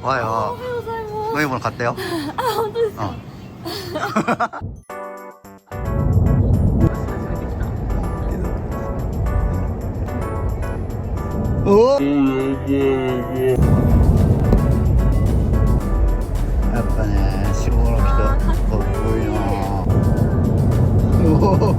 おはよおはようございます。う。飲み物買ったよ。あ、本当ですか。おお。やっぱね、下の人かっこいいな。おお。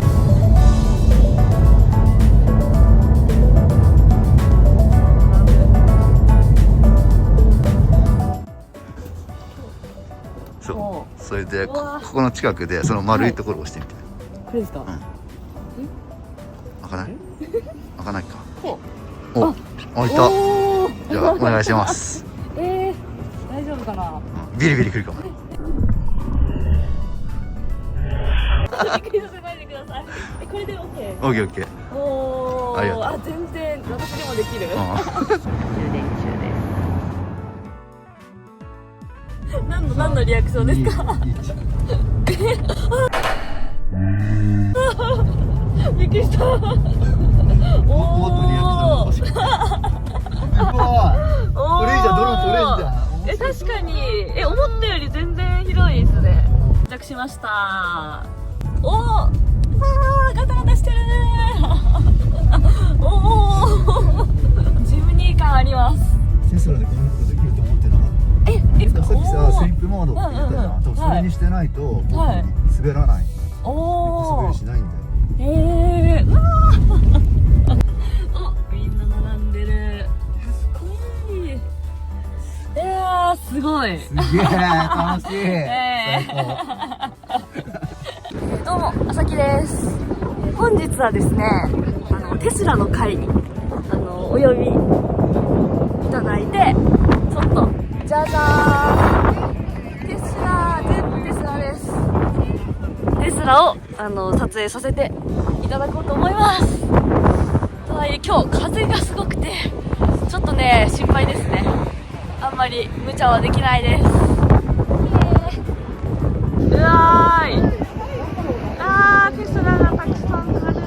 そう、それでここの近くでその丸いところを押してみて。これですか。開かない？開かないか。お、開いた。じゃあお願いします。大丈夫かな。ビリビリくるかも。びっくりさせないでください。これで OK。オッケーオッケー。おありがとう。あ、全然私でもできる。充電中です。何のリアクションですか。びっくりした。もっとリアクション欲しい。すごい。これいいじゃん、ドローン取れんじゃん。確かに思ったより全然広いですね。到着しました。ガタガタしてる。ジムニー感あります。テスラでこんなことできると思ってなかった。いいですか。さっきさ、スリップモードって言ったじゃん。多分それにしてないと本当に滑らない。滑りしないんだよ。みんな並んでる。かっこいい。すごい。すげえ楽しい。どうも、あさきです。本日はですね、テスラの会にお呼びいただいて、ちょっとじゃじゃーん、テスラ、全部テスラです。テスラを撮影させていただこうと思います。とはいえ今日風がすごくてちょっとね心配ですね。あんまり無茶はできないです。うわーい。テスラがたくさんある。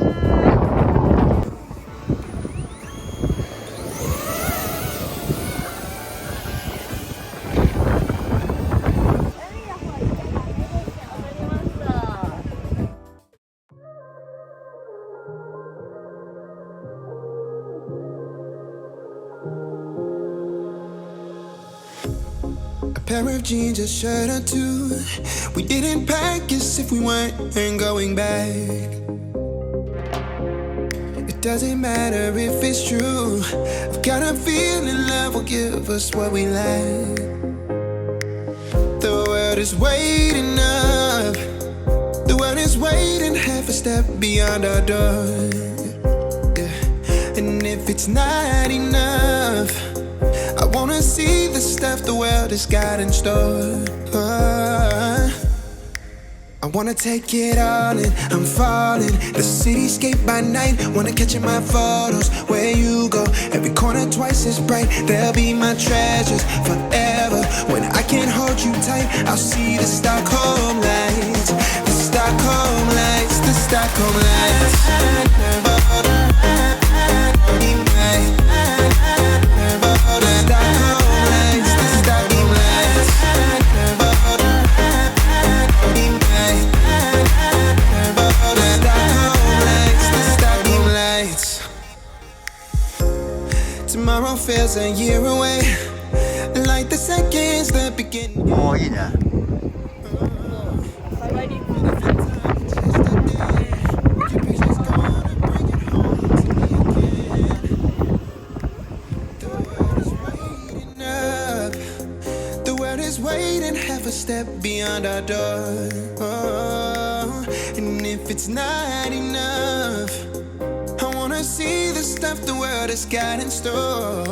A pair of jeans, a shirt or two. We didn't pack as if we weren't going back. It doesn't matter if it's true. I've got a feeling love will give us what we lack. The world is waiting up. The world is waiting half a step beyond our door. Yeah. And if it's not enough, I wanna see the stuff the world has got in store. I wanna take it all in, I'm falling. The cityscape by night, wanna catch in my photos. Where you go, every corner twice as bright. They'll be my treasures forever. When I can't hold you tight, I'll see the Stockholm lights. The Stockholm lights, the Stockholm lights. Tomorrow feels a year away, like the seconds that begin. もういいね。The world is waiting half a step beyond our door. And if it's not enough, I wanna see the stuff the world has got in store.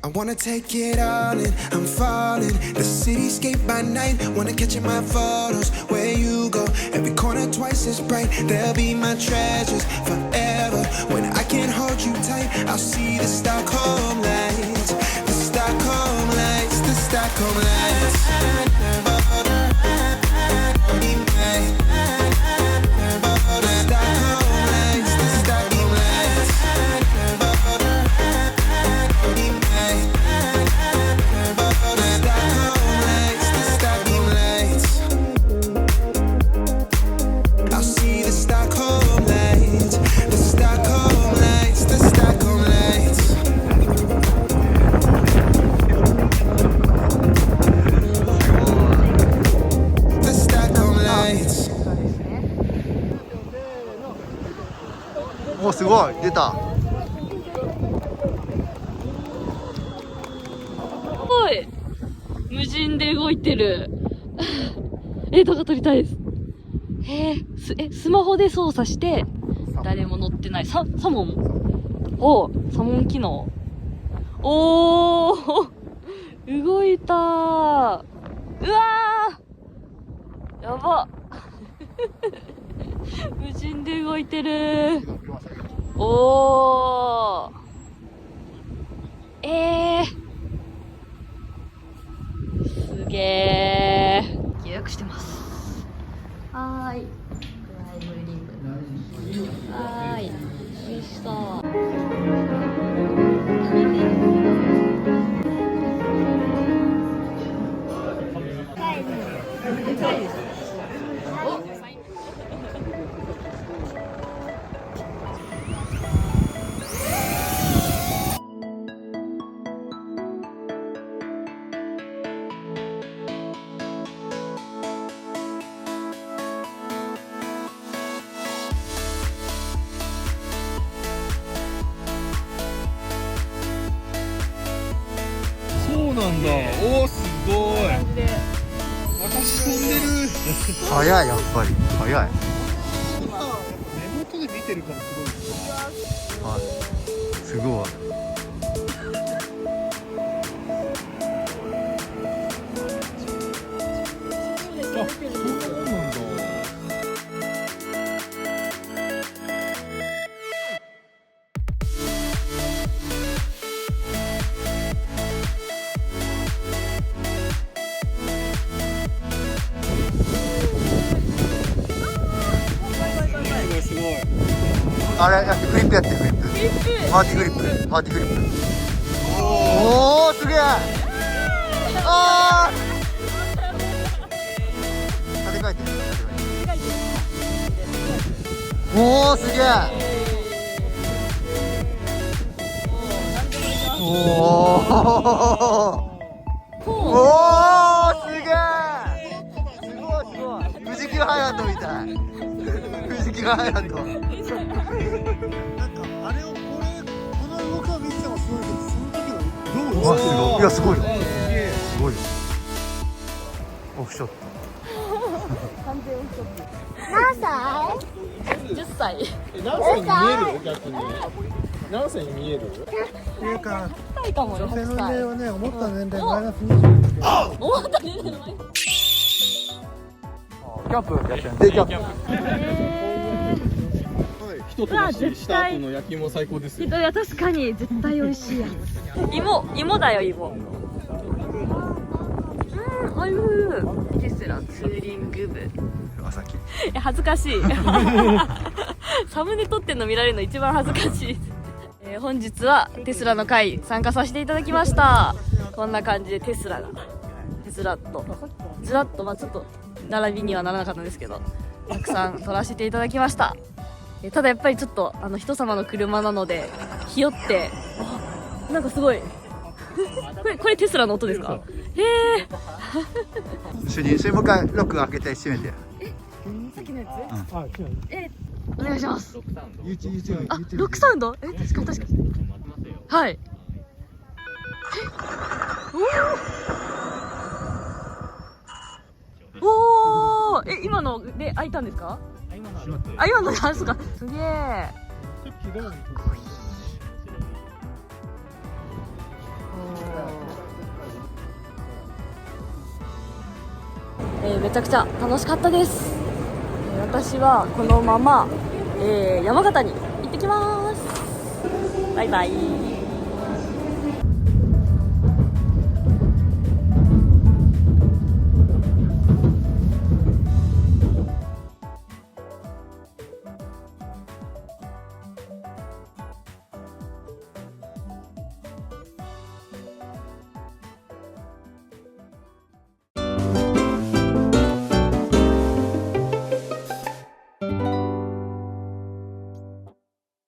I wanna take it all in, I'm falling. The cityscape by night, wanna catch in my photos. Where you go, every corner twice as bright. They'll be my treasures forever. When I can't hold you tight, I'll see the Stockholm lights. The Stockholm lights, the Stockholm lights. すごい出た。すごい無人で動いてる。動画撮りたいです。スマホで操作して誰も乗ってない。サモン機能。おー動いたー。うわーやば無人で動いてる。おーすげー。予約してます。はーい。クライムリム。はーい。美味しそう。そうなんだ。おお、すごい。私飛んでる。早い、やっぱり早い。根元で見てるからすごいですよ。はい、すごい。あ、そうなんだ。すごい。あれやって、フリップやって、フリップ。パーティーフリップ、パーティーフリップ。おー、すげえ。あー。立て替えてる。おー、すげえ。おー。おー、すげえ。すごいすごい。富士急ハイランドみたい。富士急ハイランド。なんかあれをこの動きを見ててもすごいけど、その時のどううわ、すごい。いや、すごいよ。すすごいよ。オフショット。何歳 ?10 歳。何歳に見える？逆に何歳に見える？っていうか、高いかもよ、女性の8歳。年齢はね、思った年齢マイナス20だけど、思った年齢の前。キャンプやってるんで、キャンプ。人となしした後の焼き芋最高ですよ。いや、確かに絶対美味しいやつ。芋だよ、芋。アイムテスラツーリング部。朝日。恥ずかしい。サムネ撮ってんの見られるの一番恥ずかしい。本日はテスラの会参加させていただきました。こんな感じでテスラがずらっと、まあちょっと並びにはならなかったんですけど、たくさん撮らせていただきました。ただやっぱりちょっと人様の車なのでひよって、なんかすごいこれテスラの音ですか？へえ。主任もう一回ロック開けて閉めて。さっきのやつ？あ、違う。お願いします。YouTube あ、ロックサウンド？確かに。はい。おー、今ので開いたんですか？今ので、そうか。すげえ。めちゃくちゃ楽しかったです。私はこのまま、山形に行ってきます。バイバイ。